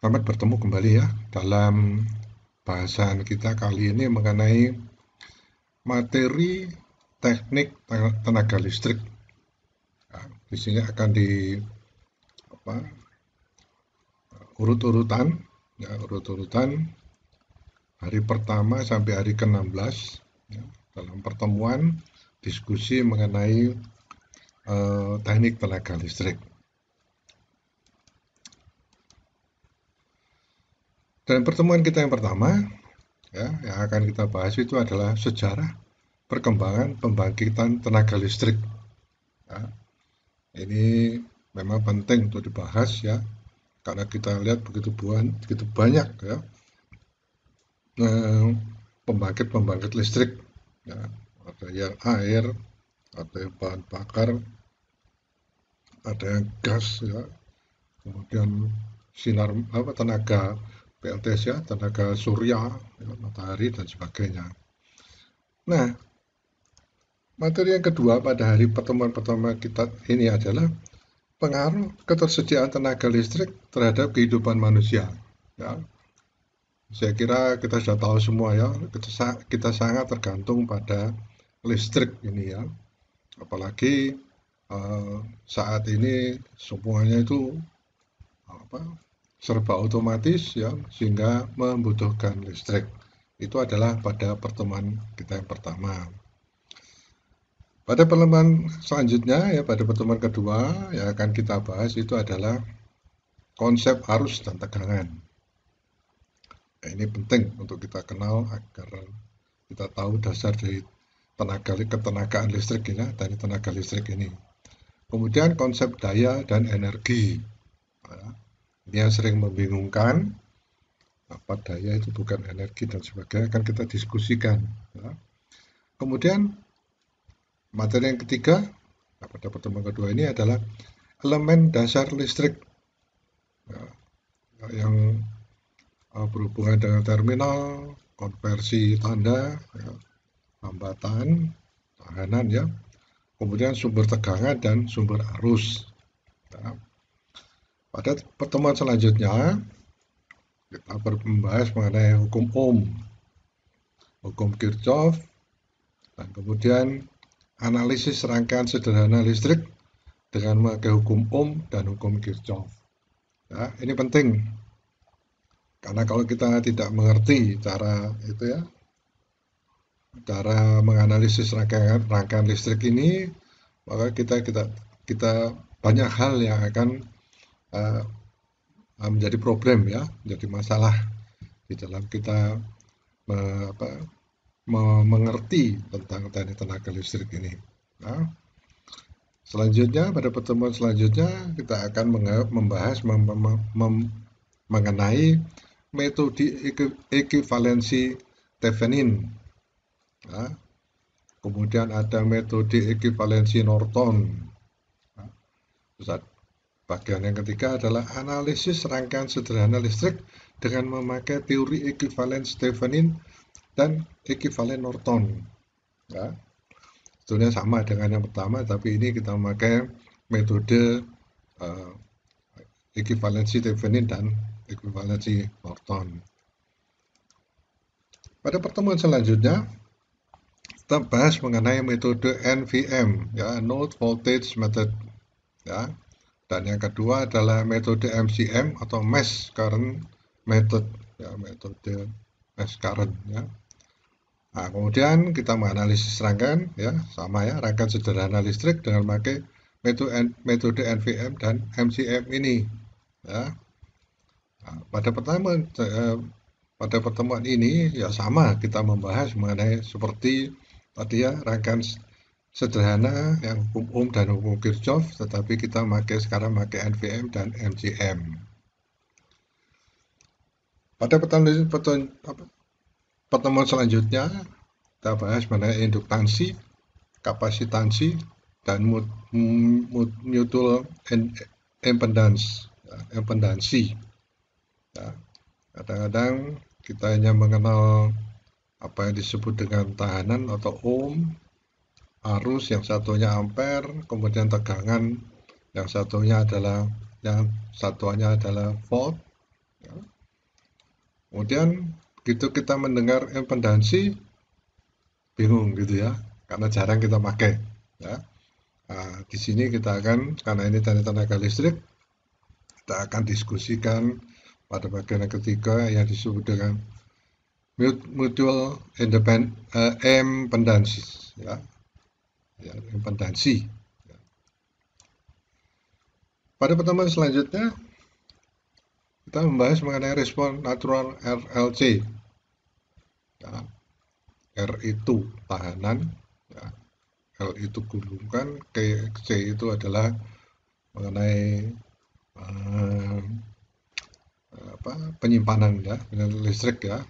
Selamat bertemu kembali ya dalam bahasan kita kali ini mengenai materi teknik tenaga listrik. Nah, di sini akan di apa, urut-urutan, ya, urut-urutan hari pertama sampai hari ke-16 ya, dalam pertemuan diskusi mengenai teknik tenaga listrik. Dan pertemuan kita yang pertama ya, yang akan kita bahas itu adalah sejarah perkembangan pembangkitan tenaga listrik. Ya, ini memang penting untuk dibahas ya, karena kita lihat begitu banyak ya eh, pembangkit listrik. Ya, ada yang air, ada yang bahan bakar, ada yang gas ya, kemudian tenaga PLTS ya, tenaga surya, ya, matahari dan sebagainya. Nah, materi yang kedua pada hari pertemuan pertama kita ini adalah pengaruh ketersediaan tenaga listrik terhadap kehidupan manusia. Ya, saya kira kita sudah tahu semua ya, kita sangat tergantung pada listrik ini ya. Apalagi eh, saat ini semuanya itu apa, serba otomatis ya, sehingga membutuhkan listrik. Itu adalah pada pertemuan kita yang pertama. Pada pertemuan selanjutnya ya, pada pertemuan kedua yang akan kita bahas itu adalah konsep arus dan tegangan. Nah, ini penting untuk kita kenal agar kita tahu dasar dari ketenagaan listrik ini, dari tenaga listrik ini. Kemudian konsep daya dan energi. Nah, ini yang sering membingungkan, apa daya itu bukan energi dan sebagainya, akan kita diskusikan. Ya. Kemudian materi yang ketiga, nah, pada pertemuan kedua ini adalah elemen dasar listrik ya, yang berhubungan dengan terminal, konversi tanda, ya, hambatan, tahanan ya, kemudian sumber tegangan dan sumber arus. Ya. Pada pertemuan selanjutnya, kita membahas mengenai hukum Ohm, hukum Kirchhoff, dan kemudian analisis rangkaian sederhana listrik dengan memakai hukum Ohm dan hukum Kirchhoff. Ya, ini penting, karena kalau kita tidak mengerti cara menganalisis rangkaian listrik ini, maka kita banyak hal yang akan uh, menjadi problem ya, menjadi masalah di dalam kita apa, mengerti tentang teknik tenaga listrik ini. Nah, selanjutnya pada pertemuan selanjutnya kita akan membahas mengenai metode ekivalensi Thevenin. Nah, kemudian ada metode ekivalensi Norton. Nah, bagian yang ketiga adalah analisis rangkaian sederhana listrik dengan memakai teori ekivalensi Thevenin dan ekivalen Norton. Ya, sebetulnya sama dengan yang pertama, tapi ini kita memakai metode uh, ekivalensi Thevenin dan ekivalensi Norton. Pada pertemuan selanjutnya, kita bahas mengenai metode NVM, ya, Node Voltage Method. Ya. Dan yang kedua adalah metode MCM atau Mesh Current Method, ya, metode Mesh Current. Ya. Nah, kemudian kita menganalisis rangkaian, ya, sama ya, rangkaian sederhana listrik dengan memakai metode NVM dan MCM ini. Ya. Nah, pada pertemuan ini ya sama kita membahas mengenai seperti tadi ya, rangkaian sederhana yang hukum Ohm dan hukum Kirchhoff, tetapi kita sekarang pakai NVM dan MCM. Pada pertemuan selanjutnya kita bahas mengenai induktansi, kapasitansi, dan mutual impedansi. Ya, kadang-kadang kita hanya mengenal apa yang disebut dengan tahanan atau ohm, arus yang satunya ampere, kemudian tegangan yang satuannya adalah volt, Ya. Kemudian begitu kita mendengar impedansi, bingung gitu ya, karena jarang kita pakai. Ya. Nah, di sini kita akan, karena ini teknik tenaga listrik, kita akan diskusikan pada bagian yang ketiga yang disebut dengan mutual impedansi, ya, ya, impedansi. Ya. Pada pertemuan selanjutnya kita membahas mengenai respon natural RLC. Ya, R itu tahanan, ya, L itu gulungan, C itu adalah mengenai eh, penyimpanan ya, listrik ya.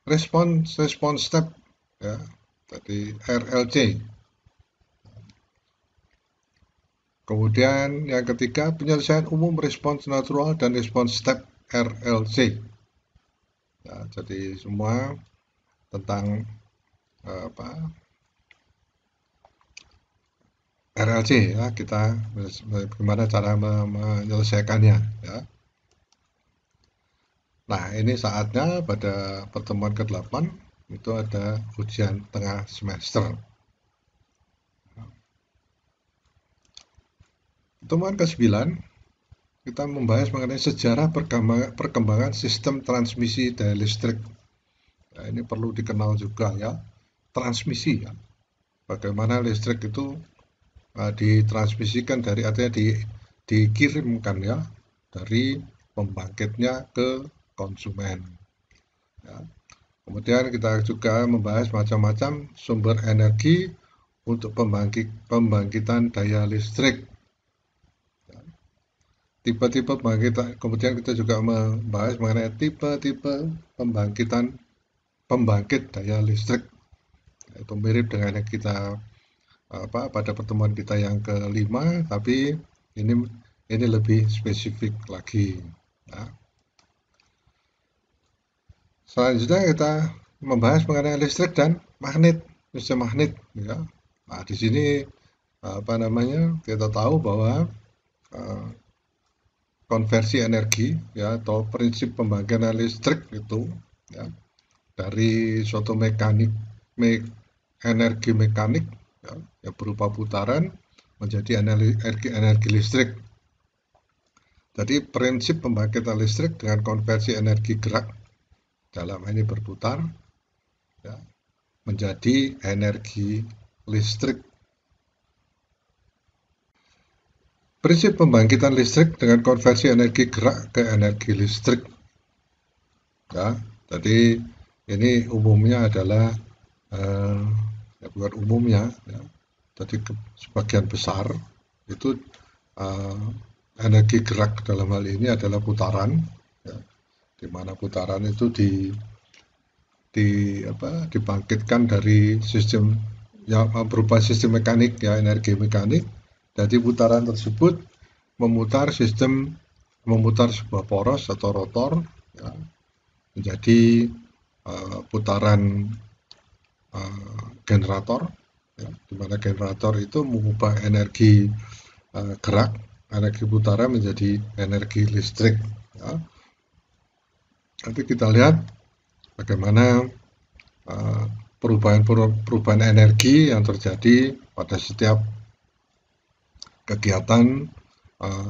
Respon step ya, tadi RLC. Kemudian yang ketiga penyelesaian umum respons natural dan respons step RLC. Ya, jadi semua tentang apa RLC ya, kita bagaimana cara menyelesaikannya ya. Nah, ini saatnya pada pertemuan ke-8 itu ada ujian tengah semester. Pertemuan ke-9 kita membahas mengenai sejarah perkembangan sistem transmisi daya listrik. Nah, ini perlu dikenal juga ya, transmisi ya. Bagaimana listrik itu ditransmisikan dari artinya dikirimkan ya dari pembangkitnya ke konsumen. Ya. Kemudian kita juga membahas macam-macam sumber energi untuk pembangkitan daya listrik. Tipe-tipe pembangkitan. Kemudian kita juga membahas mengenai tipe-tipe pembangkit daya listrik. Itu mirip dengan yang kita pada pertemuan kita yang kelima, tapi ini lebih spesifik lagi. Ya. Selanjutnya kita membahas mengenai listrik dan magnet, sistem magnet. Ya. Nah, di sini kita tahu bahwa konversi energi ya atau prinsip pembangkitan listrik itu ya, dari suatu energi mekanik ya, yang berupa putaran menjadi energi listrik. Jadi prinsip pembangkitan listrik dengan konversi energi gerak dalam ini berputar ya, menjadi energi listrik. Prinsip pembangkitan listrik dengan konversi energi gerak ke energi listrik. Ya, jadi ini umumnya adalah ya bukan umumnya, ya. Jadi sebagian besar itu energi gerak dalam hal ini adalah putaran, ya, di mana putaran itu dibangkitkan dari sistem yang berupa sistem mekanik ya, energi mekanik. Jadi putaran tersebut memutar sebuah poros atau rotor ya, menjadi putaran generator ya, di mana generator itu mengubah energi gerak, energi putaran menjadi energi listrik ya. Nanti kita lihat bagaimana perubahan energi yang terjadi pada setiap kegiatan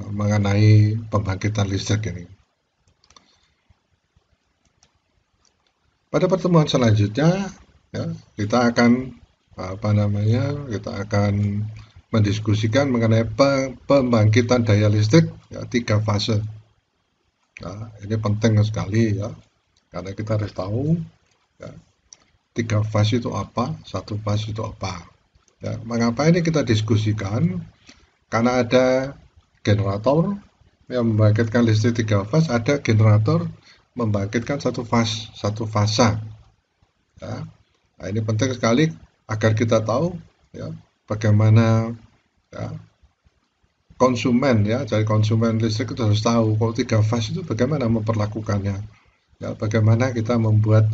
mengenai pembangkitan listrik ini. Pada pertemuan selanjutnya ya, kita akan mendiskusikan mengenai pembangkitan daya listrik ya, 3 fase. Nah, ini penting sekali ya, karena kita harus tahu ya, 3 fase itu apa, 1 fase itu apa. Ya, mengapa ini kita diskusikan? Karena ada generator yang membangkitkan listrik 3 fase, ada generator membangkitkan satu fasa. Ya. Nah, ini penting sekali agar kita tahu ya, bagaimana ya, konsumen ya, jadi konsumen listrik itu harus tahu kalau 3 fase itu bagaimana memperlakukannya. Ya, bagaimana kita membuat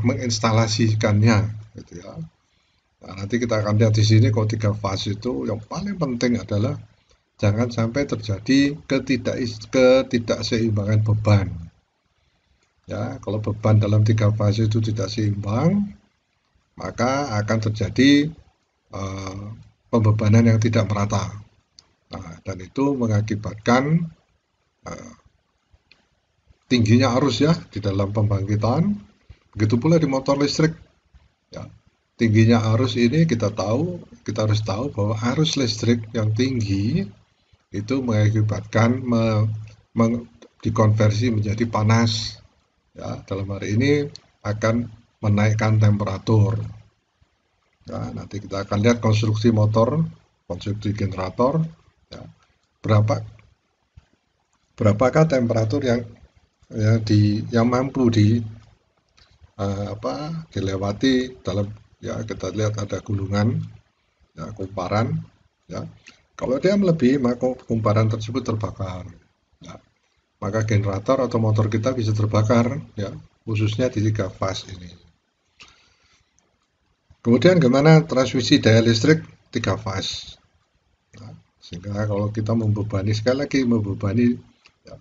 menginstalasikannya gitu ya. Nah, nanti kita akan lihat di sini kalau 3 fase itu yang paling penting adalah jangan sampai terjadi ketidakseimbangan beban. Ya, kalau beban dalam 3 fase itu tidak seimbang, maka akan terjadi pembebanan yang tidak merata. Nah, dan itu mengakibatkan tingginya arus ya di dalam pembangkitan. Begitu pula di motor listrik. Ya, tingginya arus ini kita harus tahu bahwa arus listrik yang tinggi itu mengakibatkan dikonversi menjadi panas. Ya, dalam hari ini akan menaikkan temperatur. Ya, nanti kita akan lihat konstruksi motor, konstruksi generator. Ya, berapakah temperatur yang mampu dilewati dalam, ya kita lihat ada gulungan, ya, kumparan, ya. Kalau dia melebihi maka kumparan tersebut terbakar, ya. Maka generator atau motor kita bisa terbakar, ya, khususnya di 3 fase ini. Kemudian gimana transmisi daya listrik 3 fase, nah, sehingga kalau kita membebani, sekali lagi membebani, ya,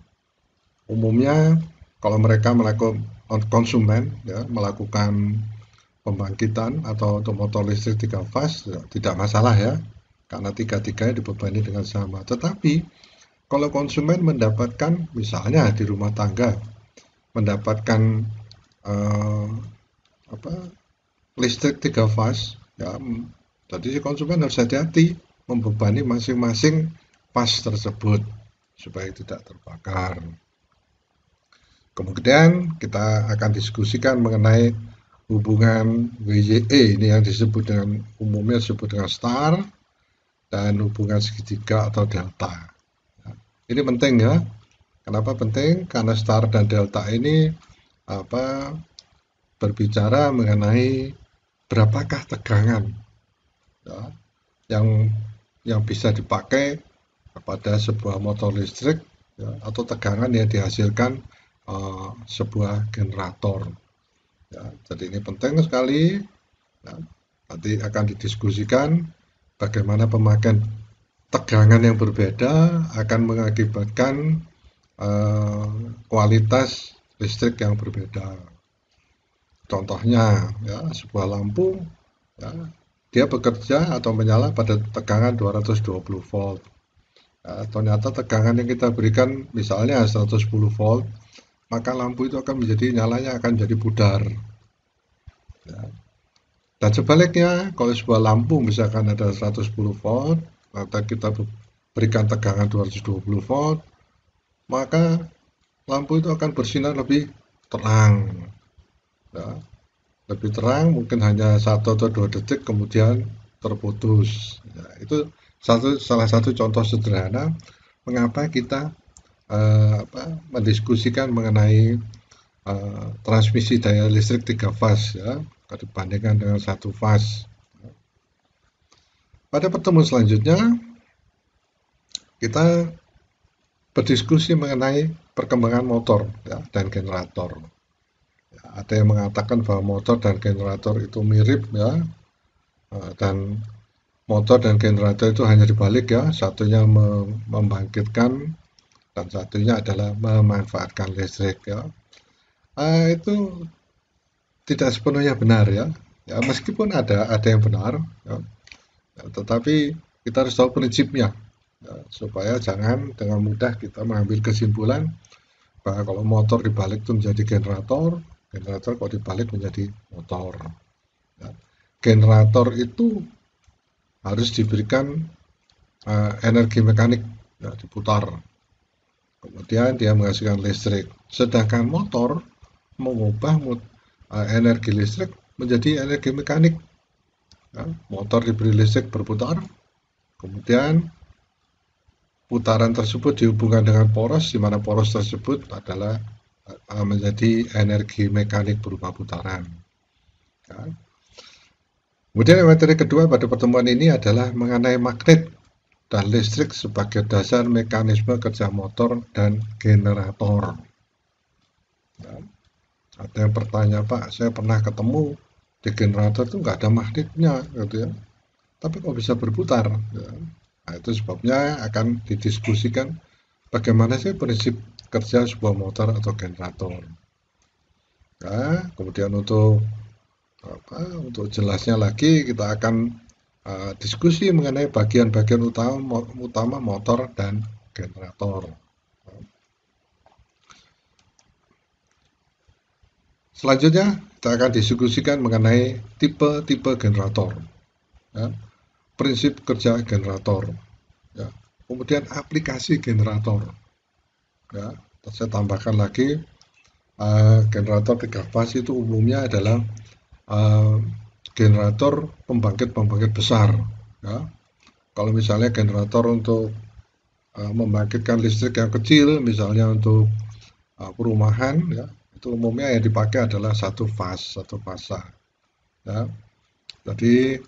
umumnya kalau mereka melakukan konsumen, ya, melakukan pembangkitan atau untuk motor listrik 3 fase, ya, tidak masalah ya, karena tiga-tiganya dibebani dengan sama. Tetapi kalau konsumen mendapatkan, misalnya di rumah tangga mendapatkan listrik 3 fase, ya, jadi si konsumen harus hati-hati membebani masing-masing fase tersebut supaya tidak terbakar. Kemudian kita akan diskusikan mengenai hubungan WYE, ini yang disebut dengan umumnya disebut dengan star, dan hubungan segitiga atau delta. Ini penting ya. Kenapa penting? Karena star dan delta ini berbicara mengenai berapakah tegangan, ya, yang bisa dipakai pada sebuah motor listrik, ya, atau tegangan yang dihasilkan sebuah generator. Ya, jadi ini penting sekali. Ya, nanti akan didiskusikan bagaimana pemakaian tegangan yang berbeda akan mengakibatkan kualitas listrik yang berbeda. Contohnya, ya, sebuah lampu, ya, dia bekerja atau menyala pada tegangan 220 volt. Ya, ternyata tegangan yang kita berikan misalnya 110 volt, maka lampu itu akan menjadi, nyalanya akan menjadi pudar. Ya. Dan sebaliknya, kalau sebuah lampu misalkan ada 110 volt, maka kita berikan tegangan 220 volt, maka lampu itu akan bersinar lebih terang. Ya, lebih terang, mungkin hanya 1 atau 2 detik kemudian terputus. Ya, itu salah satu contoh sederhana mengapa kita mendiskusikan mengenai transmisi daya listrik 3 fase, ya, dibandingkan dengan 1 fase. Pada pertemuan selanjutnya kita berdiskusi mengenai perkembangan motor, ya, dan generator. Ya, ada yang mengatakan bahwa motor dan generator itu mirip, ya, dan motor dan generator itu hanya dibalik, ya, satunya membangkitkan dan satunya adalah memanfaatkan listrik, ya. Itu tidak sepenuhnya benar, ya. Ya, meskipun ada yang benar, ya, tetapi kita harus tahu prinsipnya, ya, supaya jangan dengan mudah kita mengambil kesimpulan bahwa kalau motor dibalik itu menjadi generator kalau dibalik menjadi motor. Ya. Generator itu harus diberikan energi mekanik, ya, diputar, kemudian dia menghasilkan listrik. Sedangkan motor mengubah energi listrik menjadi energi mekanik. Ya, motor diberi listrik berputar, kemudian putaran tersebut dihubungkan dengan poros, di mana poros tersebut adalah menjadi energi mekanik berupa putaran. Ya. Kemudian materi kedua pada pertemuan ini adalah mengenai magnet dan listrik sebagai dasar mekanisme kerja motor dan generator. Ya. Ada yang bertanya, Pak, saya pernah ketemu di generator itu nggak ada magnetnya, gitu ya, tapi kok bisa berputar? Ya. Nah, itu sebabnya akan didiskusikan bagaimana sih prinsip kerja sebuah motor atau generator. Nah, kemudian untuk jelasnya lagi kita akan diskusi mengenai bagian-bagian utama motor dan generator. Selanjutnya kita akan diskusikan mengenai tipe-tipe generator, ya, prinsip kerja generator, ya, kemudian aplikasi generator. Ya, saya tambahkan lagi generator 3 fase itu umumnya adalah uh, generator pembangkit besar. Ya. Kalau misalnya generator untuk membangkitkan listrik yang kecil, misalnya untuk perumahan, ya, itu umumnya yang dipakai adalah satu fasa. Ya. Jadi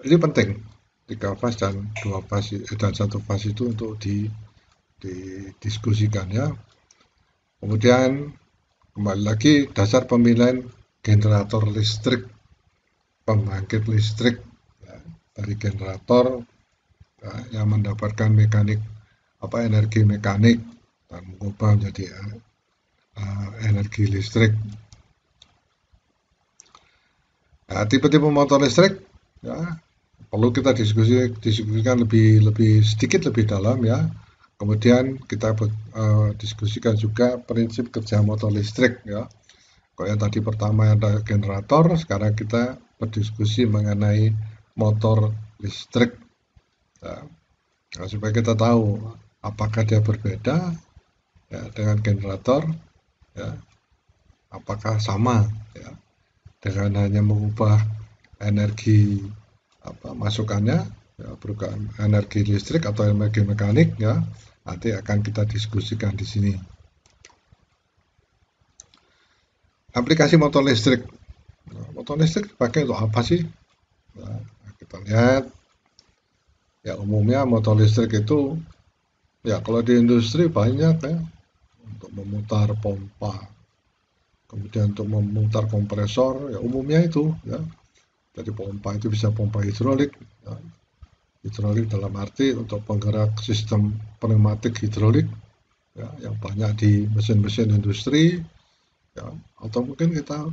ini penting 3 fase dan 2 fase dan 1 fase itu untuk didiskusikan, ya. Kemudian kembali lagi dasar pemilihan generator listrik, pembangkit listrik, ya, dari generator, ya, yang mendapatkan energi mekanik dan mengubah menjadi energi listrik. Nah, tipe-tipe motor listrik, ya, perlu kita diskusikan lebih sedikit lebih dalam, ya. Kemudian kita diskusikan juga prinsip kerja motor listrik, ya. Kalau yang tadi pertama ada generator, sekarang kita berdiskusi mengenai motor listrik, ya. Nah, supaya kita tahu apakah dia berbeda, ya, dengan generator, ya, apakah sama, ya, dengan hanya mengubah energi masukannya, ya, berupa energi listrik atau energi mekanik, ya, nanti akan kita diskusikan di sini. Aplikasi motor listrik. Nah, motor listrik dipakai untuk apa sih? Nah, kita lihat, ya, umumnya motor listrik itu, ya, kalau di industri banyak, ya, untuk memutar pompa, kemudian untuk memutar kompresor, ya, umumnya itu, ya. Jadi pompa itu bisa pompa hidrolik, ya. Hidrolik dalam arti untuk penggerak sistem pneumatik hidrolik, ya, yang banyak di mesin-mesin industri, ya, atau mungkin kita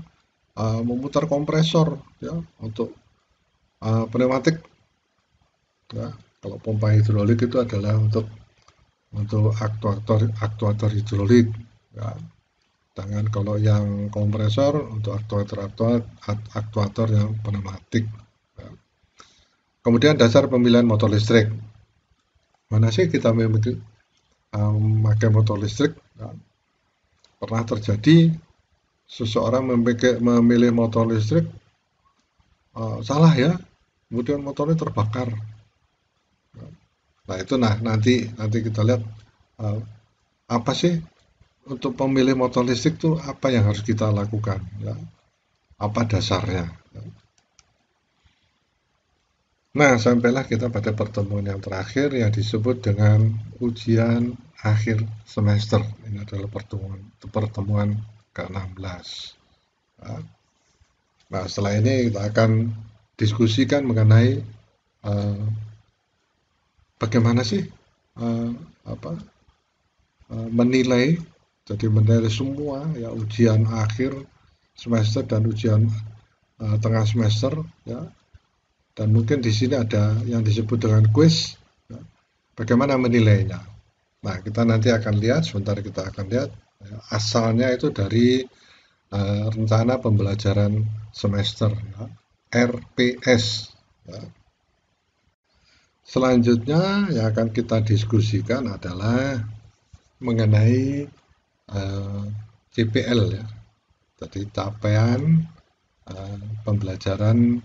memutar kompresor, ya, untuk pneumatik, ya. Kalau pompa hidrolik itu adalah untuk aktuator hidrolik, ya. Sedangkan kalau yang kompresor untuk aktuator yang pneumatik, ya. Kemudian dasar pemilihan motor listrik. Mana sih kita memakai motor listrik? Ya. Pernah terjadi seseorang memilih motor listrik salah, ya, kemudian motornya terbakar. Nah, itu nanti kita lihat apa sih untuk pemilih motor listrik itu apa yang harus kita lakukan, ya, apa dasarnya. Nah, sampailah kita pada pertemuan yang terakhir yang disebut dengan ujian akhir semester. Ini adalah pertemuan ke-16. Nah, setelah ini kita akan diskusikan mengenai bagaimana sih menilai, jadi menilai semua, ya, ujian akhir semester dan ujian tengah semester, ya. Dan mungkin di sini ada yang disebut dengan quiz, ya, bagaimana menilainya. Nah, kita nanti akan lihat, sebentar kita akan lihat, ya, asalnya itu dari rencana pembelajaran semester, ya, RPS, ya. Selanjutnya yang akan kita diskusikan adalah mengenai CPL, ya. Jadi capaian pembelajaran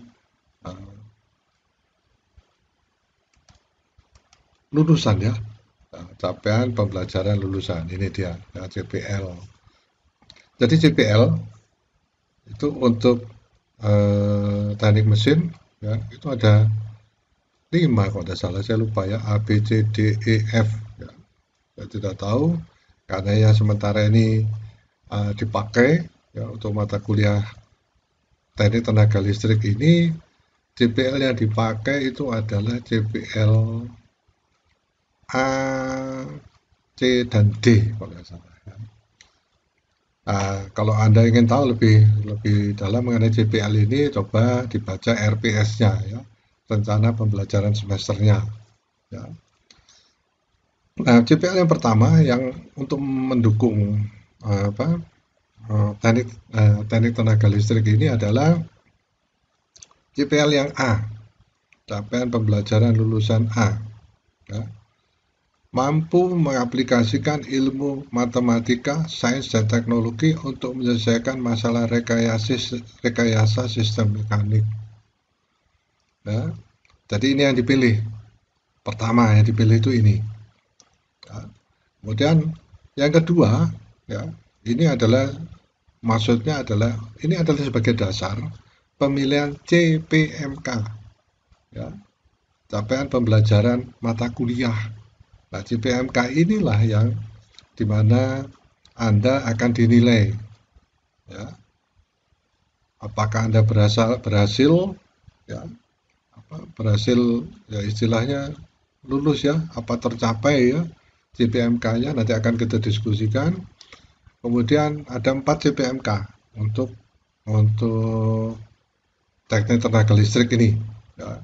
lulusan, ya. Capaian pembelajaran lulusan, ini dia, ya, CPL. Jadi CPL itu untuk teknik mesin, ya, itu ada 5 kalau tidak salah, saya lupa, ya, A, B, C, D, E, F, ya. Saya tidak tahu karena yang sementara ini dipakai, ya, untuk mata kuliah teknik tenaga listrik ini JPL yang dipakai itu adalah JPL A, C, dan D kalau nggak salah. Kalau Anda ingin tahu lebih lebih dalam mengenai JPL ini, coba dibaca RPS-nya ya, rencana pembelajaran semesternya. Ya. Nah, JPL yang pertama yang untuk mendukung teknik tenaga listrik ini adalah JPL yang A, capaian pembelajaran lulusan A. Ya. Mampu mengaplikasikan ilmu matematika, sains, dan teknologi untuk menyelesaikan masalah rekayasa sistem mekanik. Ya. Jadi ini yang dipilih. Pertama yang dipilih itu ini. Ya. Kemudian yang kedua, ya, ini adalah maksudnya adalah ini adalah sebagai dasar pemilihan CPMK, ya, capaian pembelajaran mata kuliah. Nah, CPMK inilah yang dimana Anda akan dinilai, ya, apakah Anda berhasil, ya, berhasil, ya, istilahnya lulus, ya, apa tercapai, ya, CPMK-nya nanti akan kita diskusikan. Kemudian ada 4 CPMK untuk teknik tenaga listrik ini. Ya.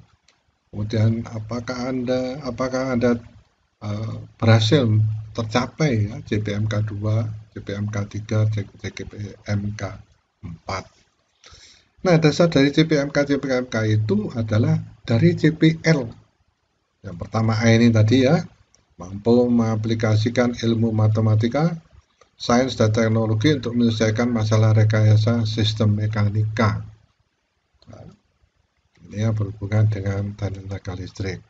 Kemudian apakah Anda berhasil tercapai, ya, CPMK 2, CPMK 3, CPMK 4. Nah, dasar dari CPMK itu adalah dari CPL. Yang pertama A ini tadi, ya, mampu mengaplikasikan ilmu matematika, sains, dan teknologi untuk menyelesaikan masalah rekayasa sistem mekanika. Nah, ini yang berhubungan dengan tenaga listrik.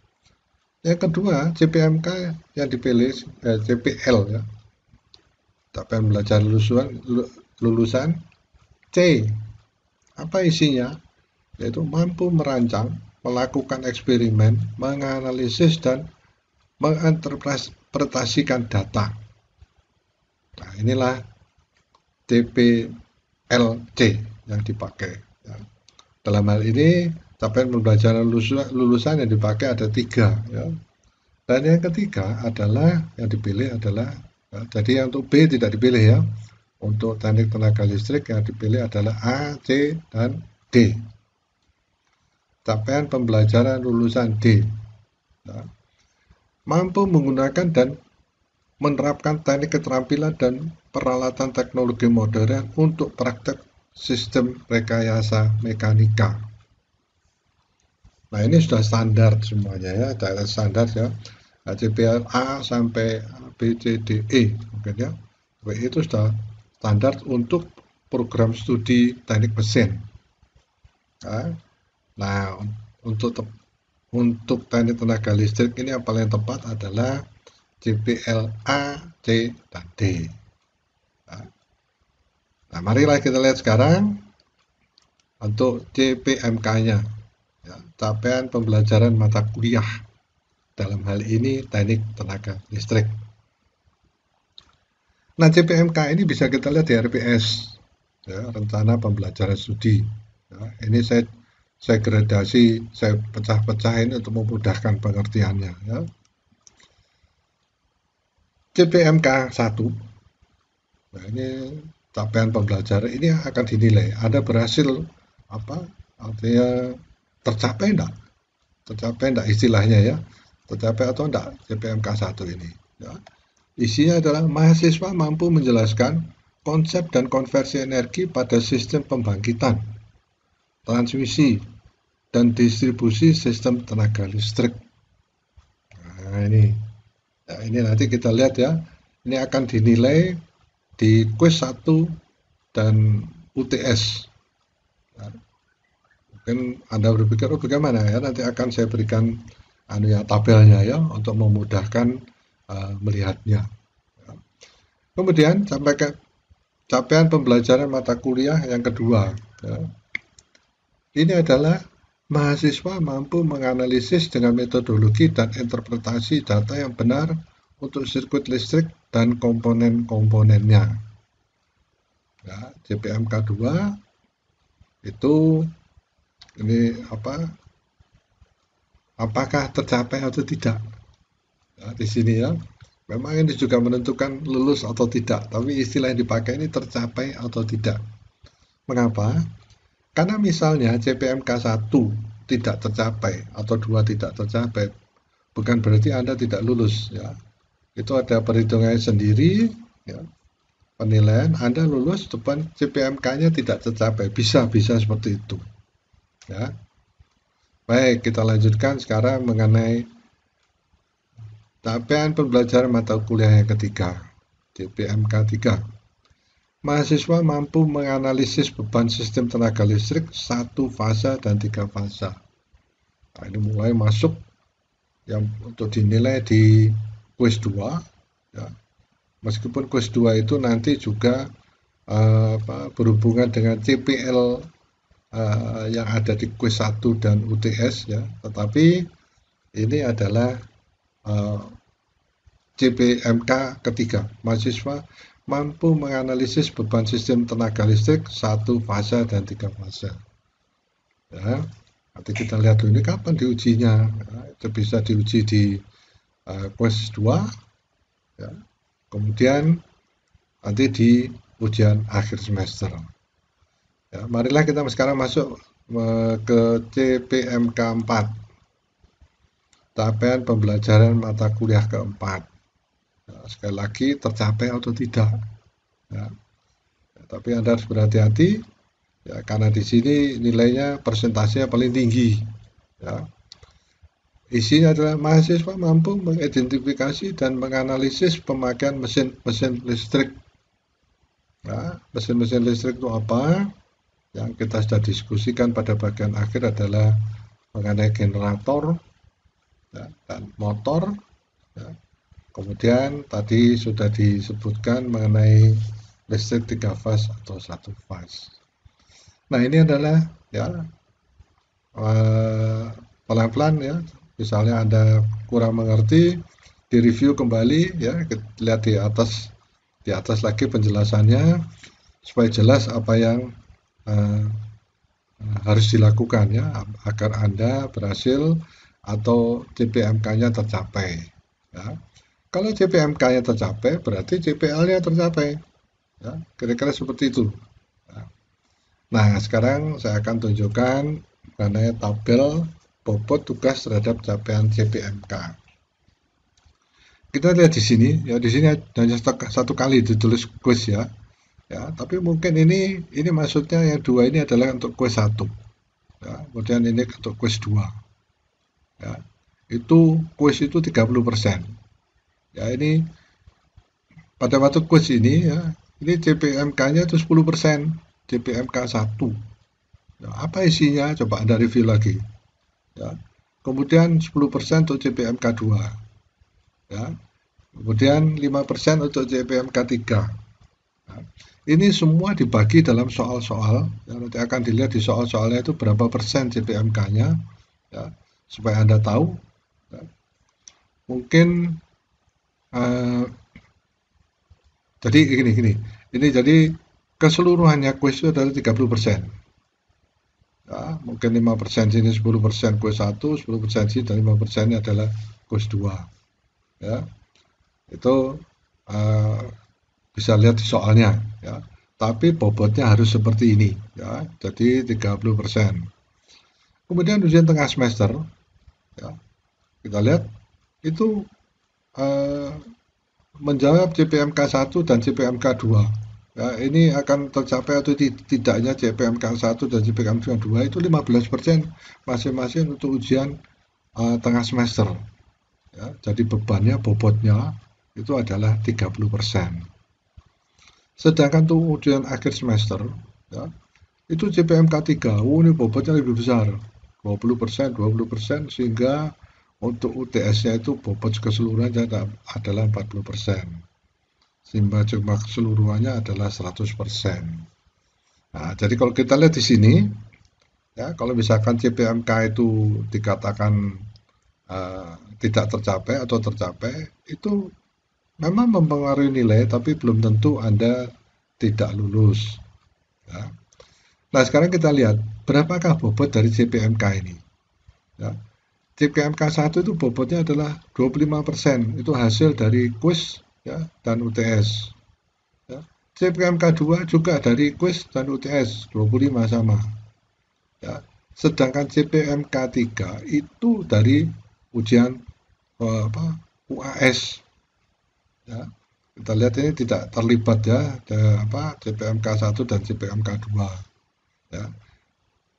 Yang kedua, CPMK yang dipilih CPL, ya, capaian belajar lulusan C. Apa isinya? Yaitu mampu merancang, melakukan eksperimen, menganalisis, dan menginterpretasikan data. Nah, inilah CPLC yang dipakai. Ya. Dalam hal ini, capaian pembelajaran lulusan yang dipakai ada 3. Ya. Dan yang ketiga adalah yang dipilih adalah, ya, jadi yang untuk B tidak dipilih, ya. Untuk teknik tenaga listrik yang dipilih adalah A, C, dan D. Capaian pembelajaran lulusan D. Ya. Mampu menggunakan dan menerapkan teknik keterampilan dan peralatan teknologi modern untuk praktek sistem rekayasa mekanika. Nah, ini sudah standar semuanya, ya, standar, ya. CPL A sampai B, C, D, E mungkin, ya. Itu sudah standar untuk program studi teknik mesin. Nah, untuk teknik tenaga listrik ini yang paling tepat adalah CPL A, C, dan D. Nah, marilah kita lihat sekarang untuk CPMK-nya, ya, capaian pembelajaran mata kuliah, dalam hal ini teknik tenaga listrik. Nah, CPMK ini bisa kita lihat di RPS, ya, rencana pembelajaran studi. Ya, ini saya gradasi, saya pecah-pecahin untuk memudahkan pengertiannya, ya. CPMK 1, nah, ini capaian pembelajaran ini akan dinilai Anda berhasil artinya tercapai enggak istilahnya, ya, tercapai atau enggak CPMK 1 ini, ya. Isinya adalah mahasiswa mampu menjelaskan konsep dan konversi energi pada sistem pembangkitan, transmisi, dan distribusi sistem tenaga listrik. Nah, ini nanti kita lihat, ya. Ini akan dinilai di kuis 1 dan UTS. Nah, mungkin Anda berpikir, bagaimana, ya, nanti akan saya berikan tabelnya, ya, untuk memudahkan melihatnya. Kemudian capaian pembelajaran mata kuliah yang kedua, ya. Ini adalah mahasiswa mampu menganalisis dengan metodologi dan interpretasi data yang benar untuk sirkuit listrik dan komponen-komponennya. Ya, CPMK 2 itu ini apakah tercapai atau tidak. Ya, di sini ya, memang ini juga menentukan lulus atau tidak, tapi istilah yang dipakai ini tercapai atau tidak. Mengapa? Karena misalnya CPMK 1 tidak tercapai atau 2 tidak tercapai, bukan berarti Anda tidak lulus ya. Itu ada perhitungannya sendiri ya. Penilaian Anda lulus depan CPMK-nya tidak tercapai, bisa seperti itu ya. Baik, kita lanjutkan sekarang mengenai capaian pembelajaran mata kuliah yang ketiga, CPMK 3. Mahasiswa mampu menganalisis beban sistem tenaga listrik 1 fase dan 3 fase. Nah, ini mulai masuk yang untuk dinilai di kuis 2 ya. Meskipun kuis 2 itu nanti juga berhubungan dengan CPL yang ada di kuis 1 dan UTS ya, tetapi ini adalah CPMK ketiga. Mahasiswa mampu menganalisis beban sistem tenaga listrik 1 fase dan 3 fase ya. Nanti kita lihat dulu ini kapan diujinya ya, itu bisa diuji di kuis 2 ya. Kemudian nanti di ujian akhir semester ya. Marilah kita sekarang masuk ke CPMK 4, capaian pembelajaran mata kuliah keempat ya, sekali lagi tercapai atau tidak ya. Tapi Anda harus berhati-hati ya, karena di sini nilainya persentasenya paling tinggi ya. Isinya adalah mahasiswa mampu mengidentifikasi dan menganalisis pemakaian mesin-mesin listrik. Nah, mesin-mesin listrik itu apa? Yang kita sudah diskusikan pada bagian akhir adalah mengenai generator ya, dan motor. Ya. Kemudian tadi sudah disebutkan mengenai listrik 3 fase atau 1 fase. Nah, ini adalah ya pelan-pelan ya. Misalnya Anda kurang mengerti, direview kembali ya, kita lihat di atas lagi penjelasannya supaya jelas apa yang harus dilakukan ya agar Anda berhasil atau CPMK-nya tercapai ya. Kalau CPMK-nya tercapai berarti CPL-nya tercapai ya, kira-kira seperti itu ya. Nah, sekarang saya akan tunjukkan mengenai tabel bobot tugas terhadap capaian CPMK. Kita lihat di sini ya, di sini hanya satu kali ditulis kuis ya. Ya, tapi mungkin ini maksudnya yang 2 ini adalah untuk kuis 1. Ya, kemudian ini untuk kuis 2. Ya, itu kuis itu 30%. Ya, ini pada waktu kuis ini ya, ini CPMK-nya itu 10%, CPMK 1. Ya, apa isinya? Coba Anda review lagi. Ya. Kemudian 10% untuk CPMK 2. Ya. Kemudian 5% untuk CPMK 3. Ya. Ini semua dibagi dalam soal-soal. Ya, nanti akan dilihat di soal-soalnya itu berapa persen CPMK-nya. Ya, supaya Anda tahu. Ya. Mungkin jadi gini. Ini jadi keseluruhannya kuis itu adalah 30%. Ya, mungkin 5% sini, 10% kuis 1, 10% sini, dan 5% adalah kuis 2. Ya, itu bisa lihat di soalnya. Ya. Tapi bobotnya harus seperti ini. Ya, jadi 30%. Kemudian ujian tengah semester, ya, kita lihat itu menjawab CPMK 1 dan CPMK 2. Ya, ini akan tercapai atau tidaknya CPMK 1 dan CPMK 2 itu 15% masing-masing untuk ujian tengah semester. Ya, jadi bebannya, bobotnya itu adalah 30%. Sedangkan untuk ujian akhir semester, ya, itu CPMK 3, ini bobotnya lebih besar, 20%, sehingga untuk UTS-nya itu bobot keseluruhannya adalah 40%. Sehingga jumlah keseluruhannya adalah 100%. Nah, jadi kalau kita lihat di sini, ya, kalau misalkan CPMK itu dikatakan tidak tercapai atau tercapai, itu memang mempengaruhi nilai, tapi belum tentu Anda tidak lulus. Ya. Nah, sekarang kita lihat berapakah bobot dari CPMK ini. Ya. CPMK 1 itu bobotnya adalah 25%, itu hasil dari kuis ya dan UTS. Ya. CPMK 2 juga dari kuis dan UTS 25 sama. Ya. Sedangkan CPMK 3 itu dari ujian UAS. Ya. Kita lihat ini tidak terlibat ya CPMK 1 dan CPMK 2. Ya.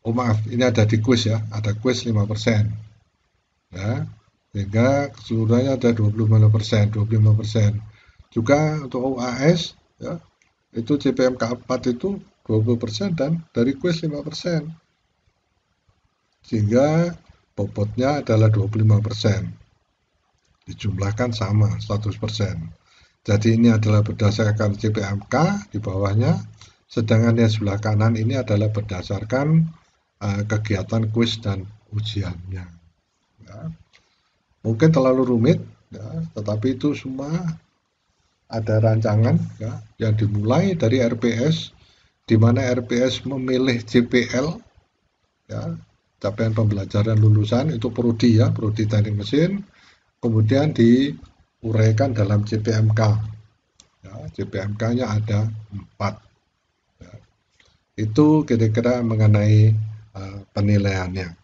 Oh maaf, ini ada di kuis ya, ada kuis 5%. Ya. Sehingga keseluruhannya ada 25%, 25%. Juga untuk UAS ya, itu CPMK 4 itu 20% dan dari kuis 5%. Sehingga bobotnya adalah 25%. Dijumlahkan sama 100%. Jadi ini adalah berdasarkan CPMK di bawahnya, sedangkan yang sebelah kanan ini adalah berdasarkan kegiatan kuis dan ujiannya. Ya. Mungkin terlalu rumit, ya, tetapi itu semua ada rancangan ya, yang dimulai dari RPS, di mana RPS memilih JPL, ya, capaian pembelajaran lulusan itu prodi ya, prodi teknik mesin, kemudian diuraikan dalam CPMK. Ya, CPMK-nya ada 4. Ya. Itu kira-kira mengenai penilaiannya.